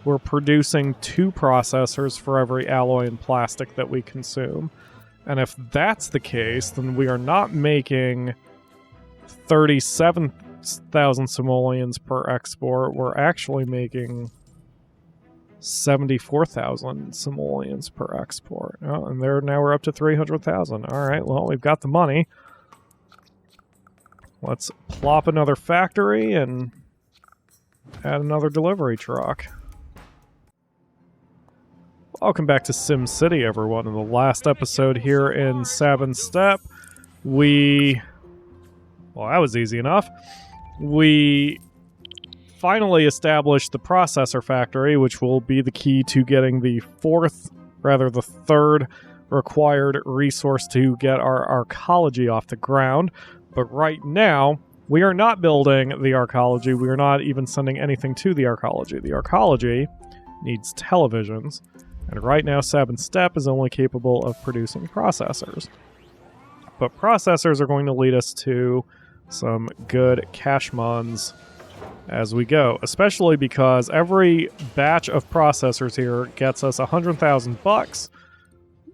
we're producing 2 processors for every alloy and plastic that we consume. And if that's the case, then we are not making 37,000 simoleons per export. We're actually making 74,000 simoleons per export. Oh, and now we're up to 300,000. All right, well, we've got the money. Let's plop another factory and add another delivery truck. Welcome back to SimCity, everyone. In the last episode here in Sabin Steppe, well, that was easy enough. We finally established the processor factory, which will be the key to getting the third required resource to get our arcology off the ground. But right now, we are not building the arcology. We are not even sending anything to the arcology. The arcology needs televisions. And right now, Sabin Steppe is only capable of producing processors. But processors are going to lead us to some good cash mons as we go, especially because every batch of processors here gets us 100,000 bucks,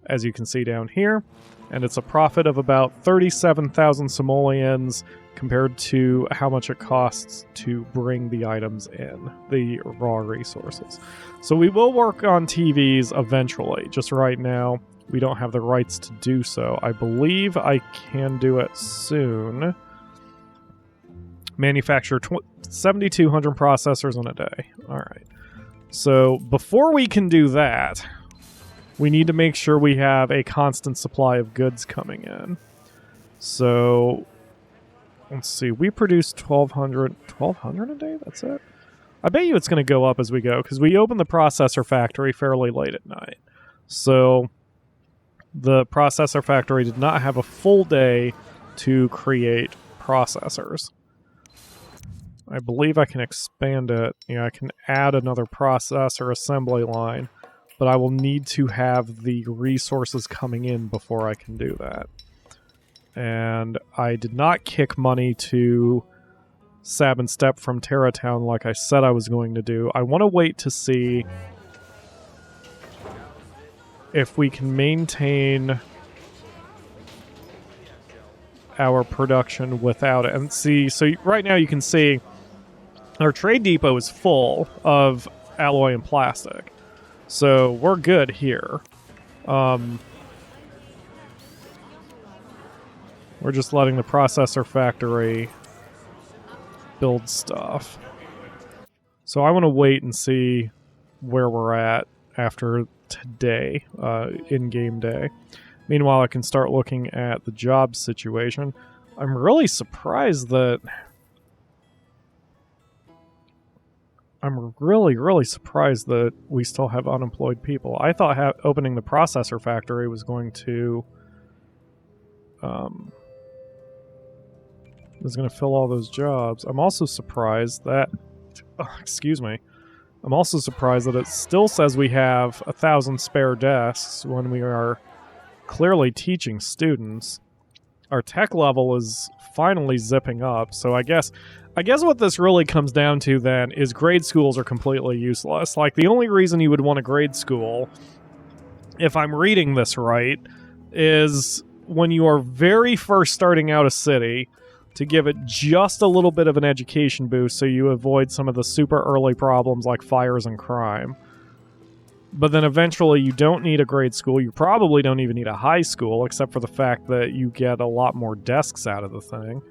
as you can see down here, and it's a profit of about 37,000 simoleons compared to how much it costs to bring the items in, the raw resources. So we will work on TVs eventually. Just right now, we don't have the rights to do so. I believe I can do it soon. Manufacture 7,200 processors in a day. All right. So before we can do that, we need to make sure we have a constant supply of goods coming in. So let's see. We produce 1,200 a day? That's it? I bet you it's going to go up as we go because we opened the processor factory fairly late at night. So the processor factory did not have a full day to create processors. I believe I can expand it. I can add another processor assembly line, but I will need to have the resources coming in before I can do that. And I did not kick money to Sabin Steppe from Terratown like I said I was going to do. I want to wait to see if we can maintain our production without it. And see, so right now you can see our trade depot is full of alloy and plastic. So we're good here. We're just letting the processor factory build stuff. So I want to wait and see where we're at after today, in-game day. Meanwhile, I can start looking at the job situation. I'm really surprised that... I'm really surprised that we still have unemployed people. I thought opening the processor factory was going to... was going to fill all those jobs. I'm also surprised that... excuse me. I'm also surprised that it still says we have 1,000 spare desks when we are clearly teaching students. Our tech level is finally zipping up, so I guess what this really comes down to then is grade schools are completely useless. Like, the only reason you would want a grade school, if I'm reading this right, is when you are very first starting out a city, to give it just a little bit of an education boost so you avoid some of the super early problems like fires and crime. But then eventually you don't need a grade school. You probably don't even need a high school, except for the fact that you get a lot more desks out of the thing.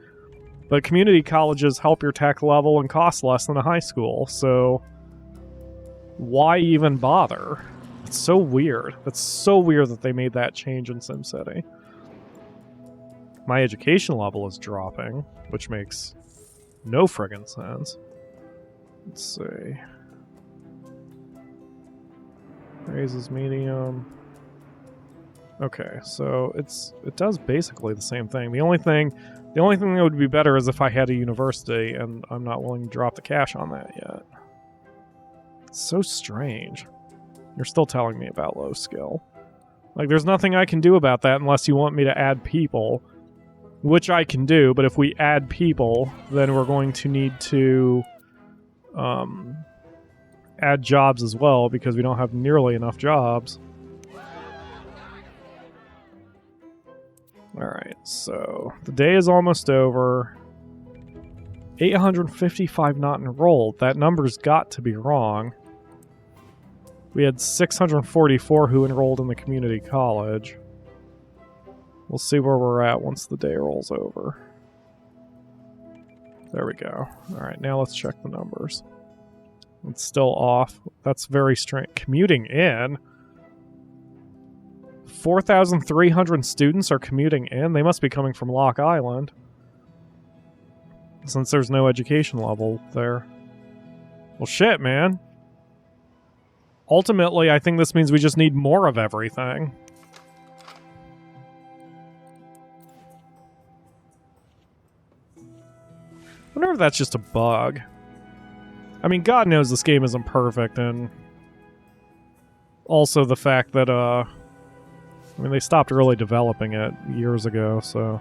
But community colleges help your tech level and cost less than a high school, so why even bother? It's so weird. It's so weird that they made that change in SimCity. My education level is dropping, which makes no friggin' sense. Let's see. Raises medium. Okay, so it does basically the same thing. The only thing that would be better is if I had a university, and I'm not willing to drop the cash on that yet. It's so strange. You're still telling me about low skill. Like, there's nothing I can do about that unless you want me to add people. Which I can do, but if we add people, then we're going to need to add jobs as well because we don't have nearly enough jobs. Alright, so the day is almost over. 855 not enrolled. That number's got to be wrong. We had 644 who enrolled in the community college. We'll see where we're at once the day rolls over. There we go. Alright, now let's check the numbers. It's still off. That's very strange. Commuting in? 4,300 students are commuting in? They must be coming from Lock Island, since there's no education level there. Well, shit, man. Ultimately, I think this means we just need more of everything. I wonder if that's just a bug. I mean, God knows this game isn't perfect, and also the fact that, I mean, they stopped really developing it years ago, so...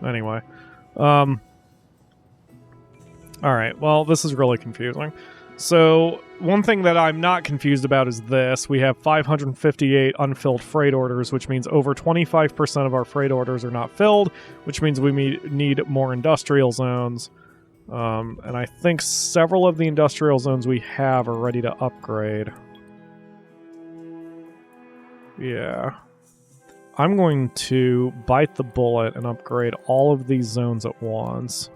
Anyway. Alright, well, this is really confusing. So, one thing that I'm not confused about is this. We have 558 unfilled freight orders, which means over 25% of our freight orders are not filled, which means we need more industrial zones. And I think several of the industrial zones we have are ready to upgrade. Yeah. I'm going to bite the bullet and upgrade all of these zones at once.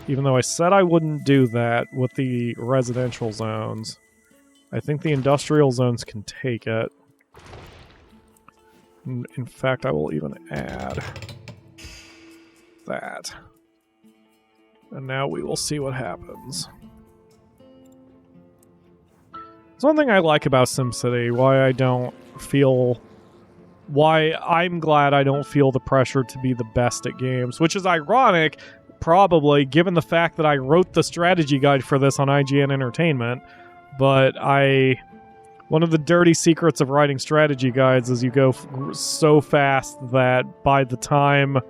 Even though I said I wouldn't do that with the residential zones, I think the industrial zones can take it. In fact, I will even add that. And now we will see what happens. There's one thing I like about SimCity, why I'm glad I don't feel the pressure to be the best at games, which is ironic, probably, given the fact that I wrote the strategy guide for this on IGN Entertainment, but one of the dirty secrets of writing strategy guides is you go so fast that by the time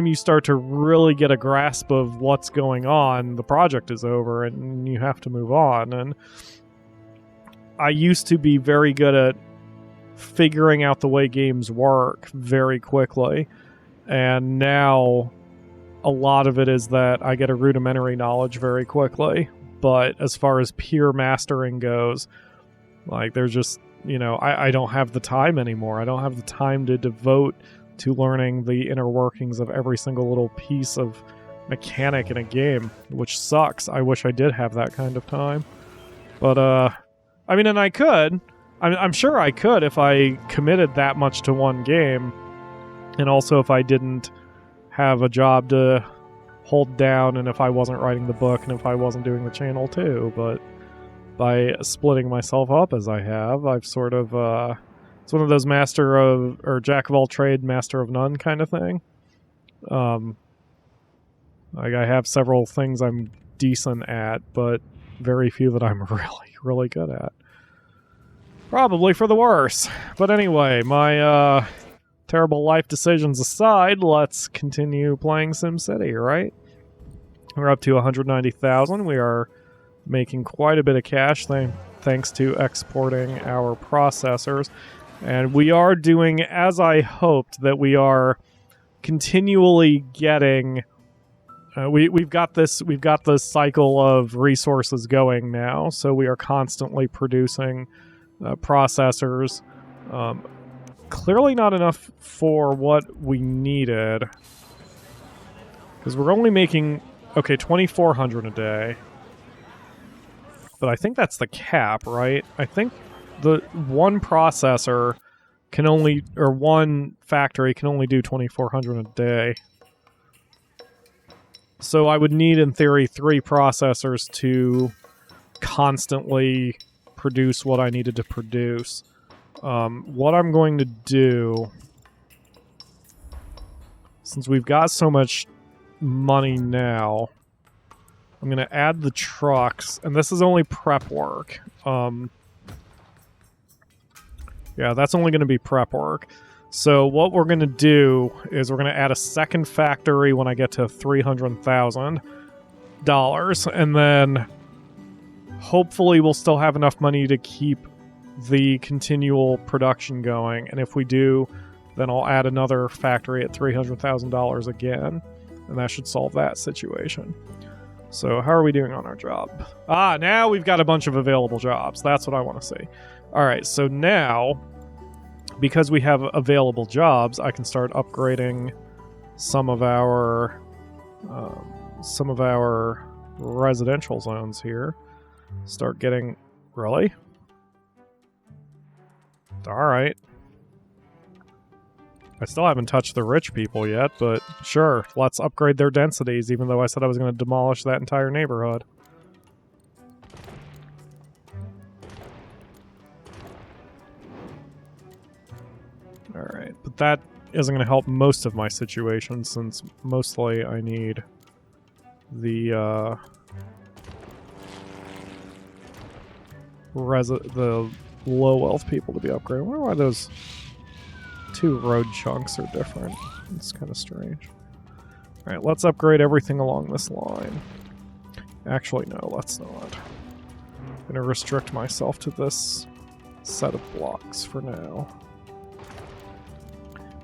you start to really get a grasp of what's going on, the project is over and you have to move on. And I used to be very good at figuring out the way games work very quickly, and now a lot of it is that I get a rudimentary knowledge very quickly. But as far as pure mastering goes, like, there's just, I don't have the time anymore. I don't have the time to devote to learning the inner workings of every single little piece of mechanic in a game, which sucks. I wish I did have that kind of time. But, I mean, and I could. I'm sure I could if I committed that much to one game, and also if I didn't have a job to hold down, and if I wasn't writing the book, and if I wasn't doing the channel too. But by splitting myself up as I have, I've sort of, it's one of those jack of all trade, master of none kind of thing. Like, I have several things I'm decent at, but very few that I'm really, really good at. Probably for the worse. But anyway, my terrible life decisions aside, let's continue playing SimCity, right? We're up to 190,000. We are making quite a bit of cash thanks to exporting our processors. And we are doing as I hoped, that we are continually getting... we've got this cycle of resources going now, so we are constantly producing processors. Clearly not enough for what we needed, because we're only making 2,400 a day, but I think that's the cap, right? I think the one processor can only, or one factory can only do 2,400 a day. So I would need, in theory, 3 processors to constantly produce what I needed to produce. What I'm going to do, since we've got so much money now, I'm going to add the trucks, and this is only prep work. Yeah, that's only going to be prep work. So what we're going to do is we're going to add a second factory when I get to $300,000, and then hopefully we'll still have enough money to keep the continual production going, and if we do, then I'll add another factory at $300,000 again, and that should solve that situation. So how are we doing on our job? Ah, now we've got a bunch of available jobs. That's what I want to see. All right, so now, because we have available jobs, I can start upgrading some of our residential zones here. Start getting... Really? All right. I still haven't touched the rich people yet, but sure, let's upgrade their densities, even though I said I was going to demolish that entire neighborhood. Alright, but that isn't going to help most of my situation, since mostly I need the low wealth people to be upgraded. I wonder why those two road chunks are different. It's kind of strange. Alright, let's upgrade everything along this line. Actually, no, let's not. I'm going to restrict myself to this set of blocks for now.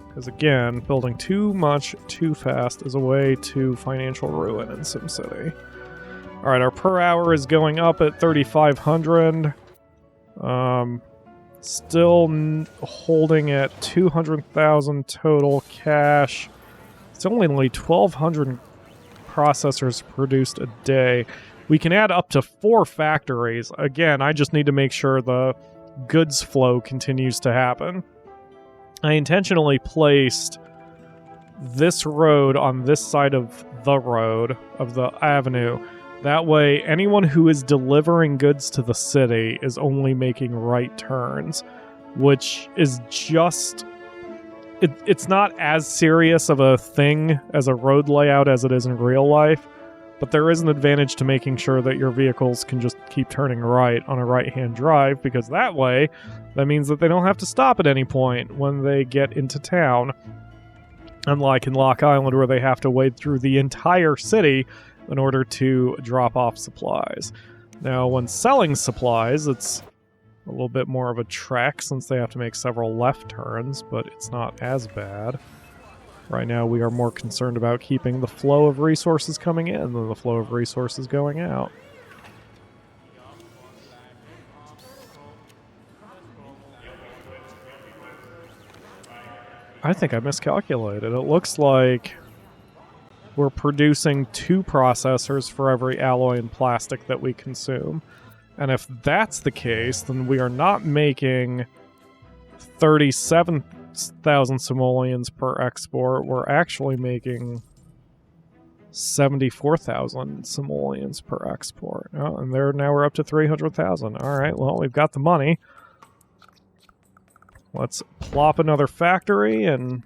Because again, building too much too fast is a way to financial ruin in SimCity. Alright, our per hour is going up at 3,500. Still holding at 200,000 total cash. It's only 1,200 processors produced a day. We can add up to 4 factories. Again, I just need to make sure the goods flow continues to happen. I intentionally placed this road on this side of the road, of the avenue. That way, anyone who is delivering goods to the city is only making right turns, which is just... It's not as serious of a thing as a road layout as it is in real life, but there is an advantage to making sure that your vehicles can just keep turning right on a right-hand drive, because that way, that means that they don't have to stop at any point when they get into town. Unlike in Lock Island, where they have to wade through the entire city in order to drop off supplies. Now, when selling supplies, it's a little bit more of a trek since they have to make several left turns, but it's not as bad. Right now, we are more concerned about keeping the flow of resources coming in than the flow of resources going out. I think I miscalculated. It looks like we're producing 2 processors for every alloy and plastic that we consume. And if that's the case, then we are not making 37,000 simoleons per export. We're actually making 74,000 simoleons per export. Oh, and now we're up to 300,000. All right, well, we've got the money. Let's plop another factory and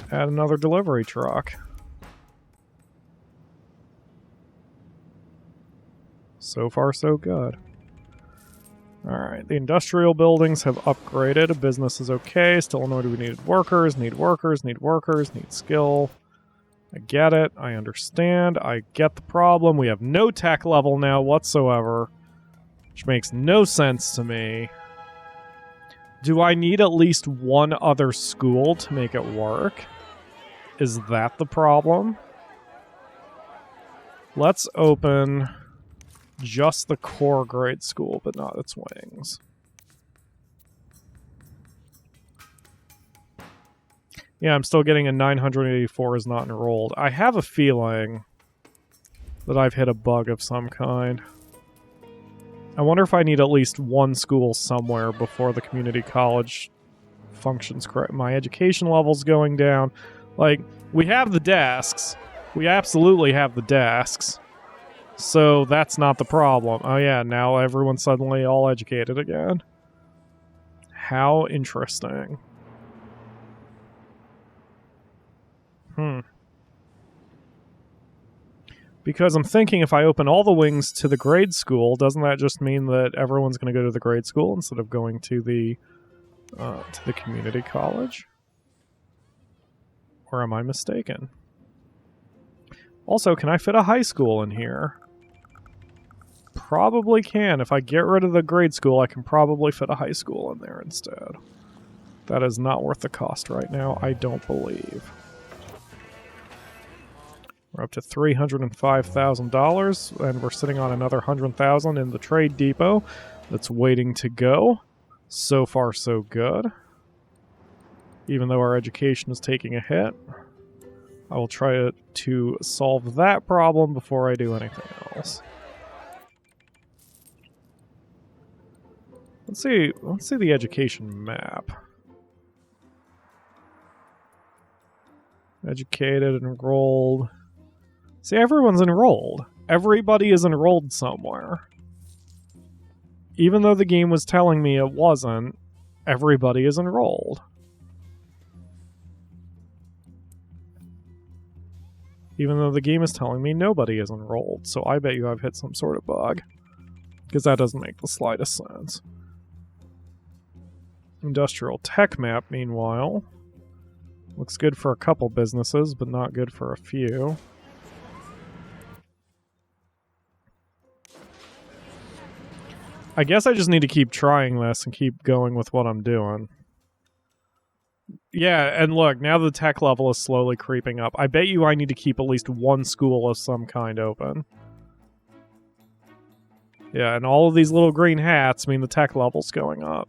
add another delivery truck. So far, so good. Alright, the industrial buildings have upgraded. Business is okay. Still in order, we need workers, need skill. I get it. I understand. I get the problem. We have no tech level now whatsoever, which makes no sense to me. Do I need at least one other school to make it work? Is that the problem? Let's open just the core grade school, but not its wings. Yeah, I'm still getting a 984 is not enrolled. I have a feeling that I've hit a bug of some kind. I wonder if I need at least one school somewhere before the community college functions correct. My education level's going down. Like, we have the desks. We absolutely have the desks. So that's not the problem. Oh yeah, now everyone's suddenly all educated again. How interesting. Because I'm thinking if I open all the wings to the grade school, doesn't that just mean that everyone's going to go to the grade school instead of going to the community college? Or am I mistaken? Also, can I fit a high school in here? probably can. If I get rid of the grade school, I can probably fit a high school in there instead. That is not worth the cost right now, I don't believe. We're up to $305,000, and we're sitting on another $100,000 in the trade depot that's waiting to go. So far, so good. Even though our education is taking a hit, I will try to solve that problem before I do anything else. Let's see the education map. Educated, enrolled. See, everyone's enrolled. Everybody is enrolled somewhere. Even though the game was telling me it wasn't, everybody is enrolled. Even though the game is telling me nobody is enrolled, so I bet you I've hit some sort of bug. Because that doesn't make the slightest sense. Industrial tech map, meanwhile. Looks good for a couple businesses, but not good for a few. I guess I just need to keep trying this and keep going with what I'm doing. Yeah, and look, now the tech level is slowly creeping up. I bet you I need to keep at least one school of some kind open. Yeah, and all of these little green hats mean the tech level's going up.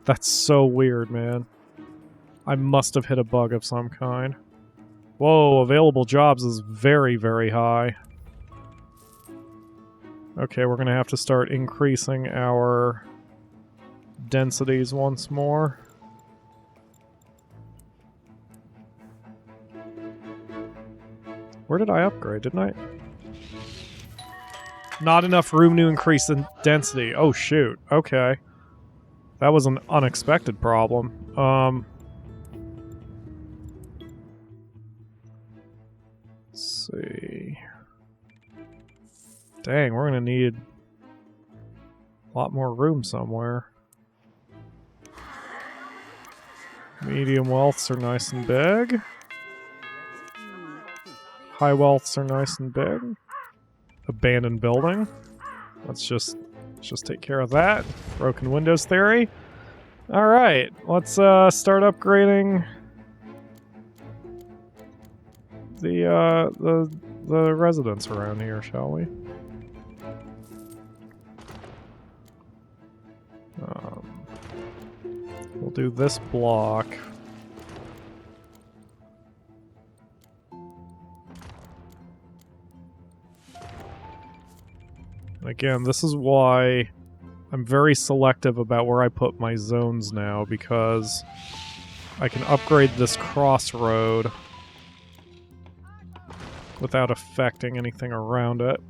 That's so weird, man. I must have hit a bug of some kind. Whoa, available jobs is very, very high. Okay, we're gonna have to start increasing our densities once more. Where did I upgrade? Didn't I? Not enough room to increase the density. Oh, shoot. Okay. That was an unexpected problem. Let's see. Dang, we're gonna need a lot more room somewhere. Medium wealths are nice and big. High wealths are nice and big. Abandoned building. Let's just take care of that. Broken windows theory. All right, let's start upgrading the residents around here, shall we? We'll do this block. Again, this is why I'm very selective about where I put my zones now, because I can upgrade this crossroad without affecting anything around it.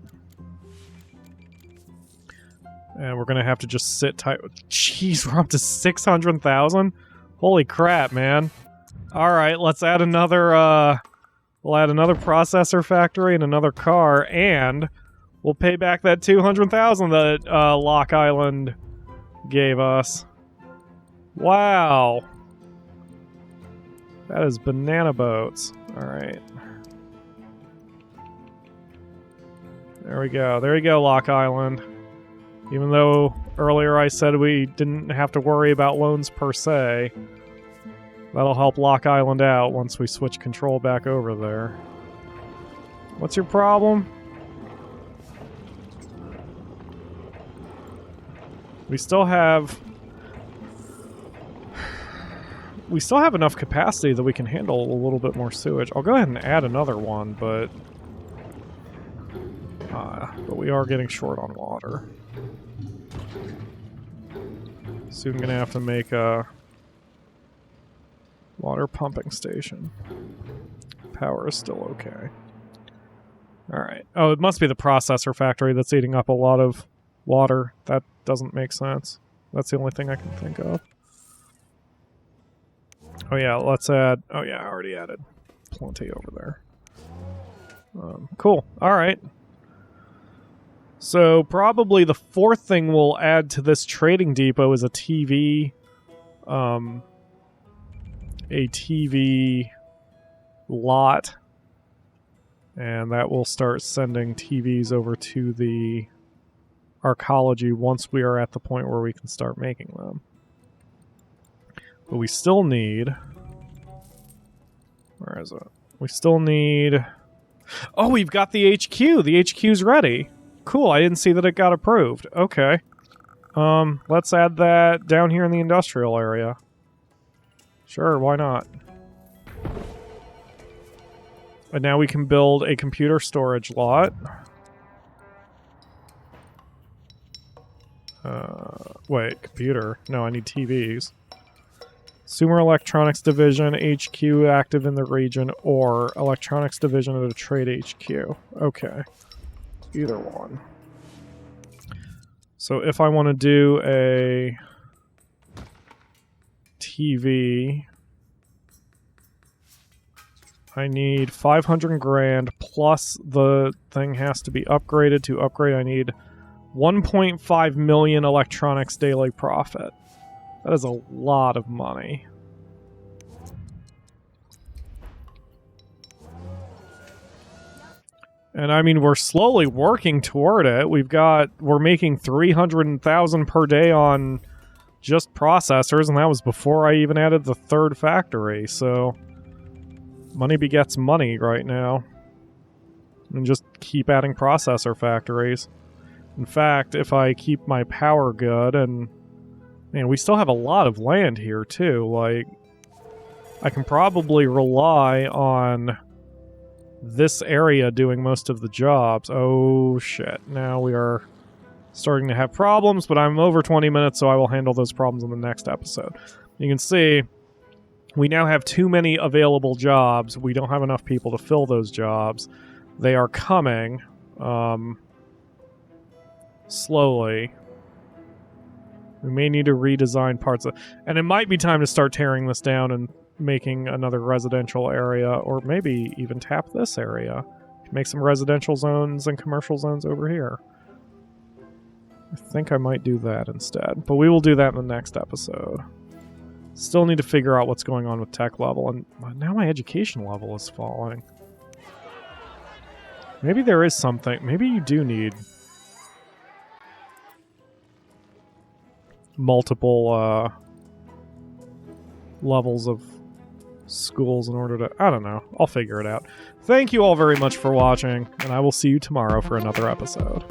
And we're gonna have to just sit tight. Jeez, we're up to 600,000? Holy crap, man. Alright, let's add another, we'll add another processor factory and another car, and we'll pay back that 200,000 that, Lock Island gave us. Wow. That is banana boats. Alright. There we go. There you go, Lock Island. Even though earlier I said we didn't have to worry about loans per se, that'll help Lock Island out once we switch control back over there. What's your problem? We still have enough capacity that we can handle a little bit more sewage. I'll go ahead and add another one, but we are getting short on water. Soon gonna have to make a water pumping station. Power is still okay. Alright. Oh, it must be the processor factory that's eating up a lot of water. That doesn't make sense. That's the only thing I can think of. Oh yeah, let's add... Oh yeah, I already added plenty over there. Cool. Alright. So probably the fourth thing we'll add to this trading depot is a TV. A TV lot. And that will start sending TVs over to the arcology once we are at the point where we can start making them. But we still need... Where is it? We still need... Oh, we've got the HQ! The HQ's ready! Cool, I didn't see that it got approved. Okay. Let's add that down here in the industrial area. Sure, why not? And now we can build a computer storage lot. Wait, computer? No, I need TVs. Consumer Electronics Division, HQ active in the region, or Electronics Division at a trade HQ. Okay. Either one. So if I want to do a TV, I need 500 grand plus the thing has to be upgraded. To upgrade, I need 1.5 million electronics daily profit. That is a lot of money. And I mean, we're slowly working toward it. We're making 300,000 per day on just processors, and that was before I even added the third factory, so money begets money right now. And just keep adding processor factories. In fact, if I keep my power good, and man, we still have a lot of land here too, like I can probably rely on this area doing most of the jobs. Oh shit, now we are starting to have problems, but I'm over 20 minutes, so I will handle those problems in the next episode. You can see we now have too many available jobs. We don't have enough people to fill those jobs. They are coming slowly. We may need to redesign parts of... And it might be time to start tearing this down and making another residential area, or maybe even tap this area. Make some residential zones and commercial zones over here. I think I might do that instead. But we will do that in the next episode. Still need to figure out what's going on with tech level, and now my education level is falling. Maybe there is something. Maybe you do need multiple levels of schools in order to... I don't know. I'll figure it out. Thank you all very much for watching, and I will see you tomorrow for another episode.